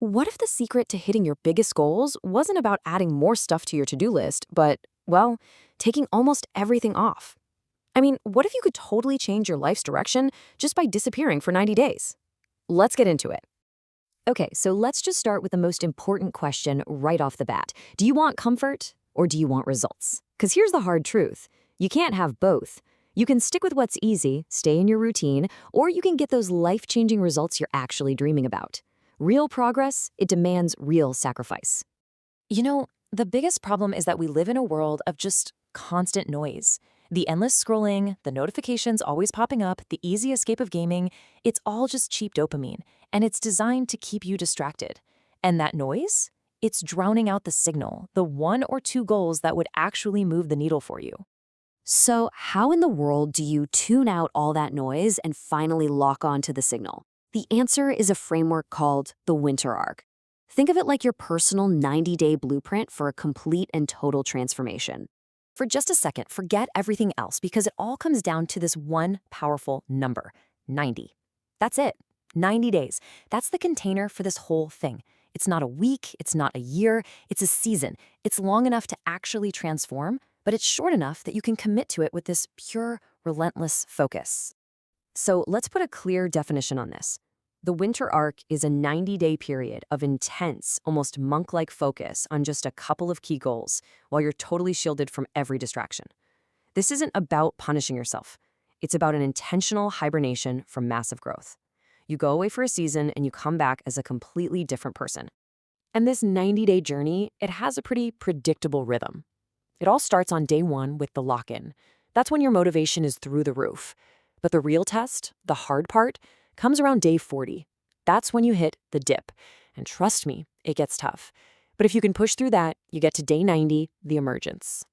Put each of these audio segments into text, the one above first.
What if the secret to hitting your biggest goals wasn't about adding more stuff to your to-do list, but, well, taking almost everything off? I mean, what if you could totally change your life's direction just by disappearing for 90 days? Let's get into it. Okay, so let's just start with the most important question right off the bat. Do you want comfort or do you want results? Because here's the hard truth. You can't have both. You can stick with what's easy, stay in your routine, or you can get those life-changing results you're actually dreaming about. Real progress, it demands real sacrifice. The biggest problem is that we live in a world of just constant noise. The endless scrolling, the notifications always popping up, the easy escape of gaming, it's all just cheap dopamine, and it's designed to keep you distracted. And that noise? It's drowning out the signal, the one or two goals that would actually move the needle for you. So, how in the world do you tune out all that noise and finally lock on to the signal? The answer is a framework called the winter arc. Think of it like your personal 90-day blueprint for a complete and total transformation. For just a second, forget everything else because it all comes down to this one powerful number, 90. That's it, 90 days. That's the container for this whole thing. It's not a week, it's not a year, it's a season. It's long enough to actually transform, but it's short enough that you can commit to it with this pure, relentless focus. So let's put a clear definition on this. The winter arc is a 90-day period of intense, almost monk-like focus on just a couple of key goals while you're totally shielded from every distraction. This isn't about punishing yourself. It's about an intentional hibernation from massive growth. You go away for a season and you come back as a completely different person. And this 90-day journey, it has a pretty predictable rhythm. It all starts on day one with the lock-in. That's when your motivation is through the roof. But the real test, the hard part, comes around day 40. That's when you hit the dip. And trust me, it gets tough. But if you can push through that, you get to day 90, the emergence.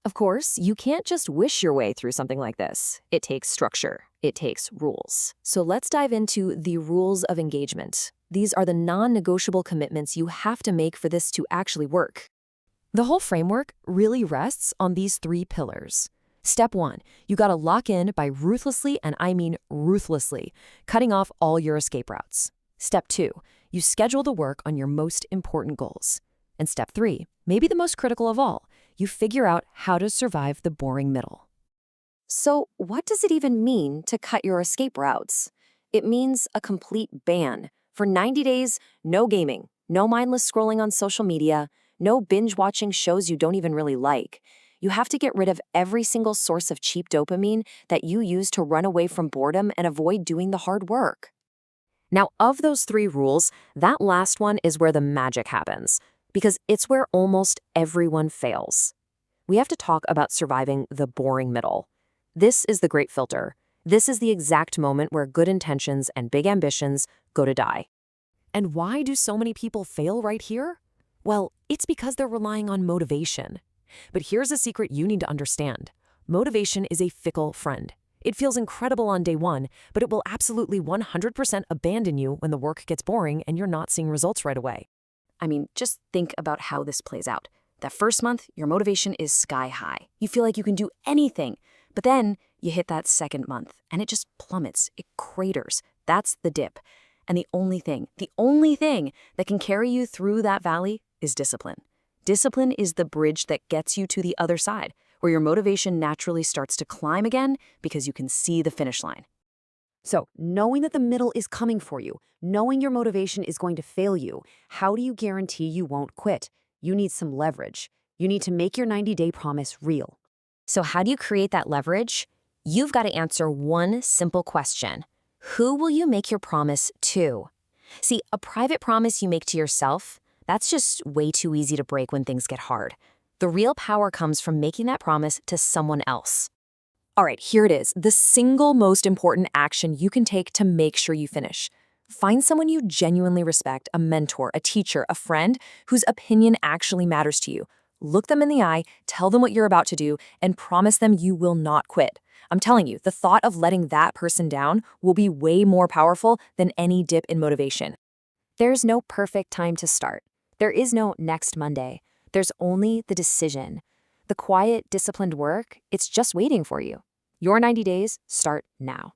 Of course, you can't just wish your way through something like this. It takes structure. It takes rules. So let's dive into the rules of engagement. These are the non-negotiable commitments you have to make for this to actually work. The whole framework really rests on these three pillars. Step 1, you gotta lock in by ruthlessly, and I mean ruthlessly, cutting off all your escape routes. Step 2, you schedule the work on your most important goals. And step 3, maybe the most critical of all, you figure out how to survive the boring middle. So what does it even mean to cut your escape routes? It means a complete ban. For 90 days, no gaming, no mindless scrolling on social media, no binge-watching shows you don't even really like. You have to get rid of every single source of cheap dopamine that you use to run away from boredom and avoid doing the hard work. Now, of those three rules, that last one is where the magic happens, because it's where almost everyone fails. We have to talk about surviving the boring middle. This is the great filter. This is the exact moment where good intentions and big ambitions go to die. And why do so many people fail right here? Well, it's because they're relying on motivation. But here's a secret you need to understand. Motivation is a fickle friend. It feels incredible on day one, but it will absolutely 100% abandon you when the work gets boring and you're not seeing results right away. I mean, just think about how this plays out. That first month, your motivation is sky high. You feel like you can do anything. But then you hit that second month and it just plummets. It craters. That's the dip. And the only thing that can carry you through that valley is discipline. Discipline is the bridge that gets you to the other side, where your motivation naturally starts to climb again because you can see the finish line. So, knowing that the middle is coming for you, knowing your motivation is going to fail you, how do you guarantee you won't quit? You need some leverage. You need to make your 90-day promise real. So how do you create that leverage? You've got to answer one simple question. Who will you make your promise to? See, a private promise you make to yourself, that's just way too easy to break when things get hard. The real power comes from making that promise to someone else. All right, here it is, the single most important action you can take to make sure you finish. Find someone you genuinely respect, a mentor, a teacher, a friend whose opinion actually matters to you. Look them in the eye, tell them what you're about to do, and promise them you will not quit. I'm telling you, the thought of letting that person down will be way more powerful than any dip in motivation. There's no perfect time to start. There is no next Monday. There's only the decision. The quiet, disciplined work, it's just waiting for you. Your 90 days start now.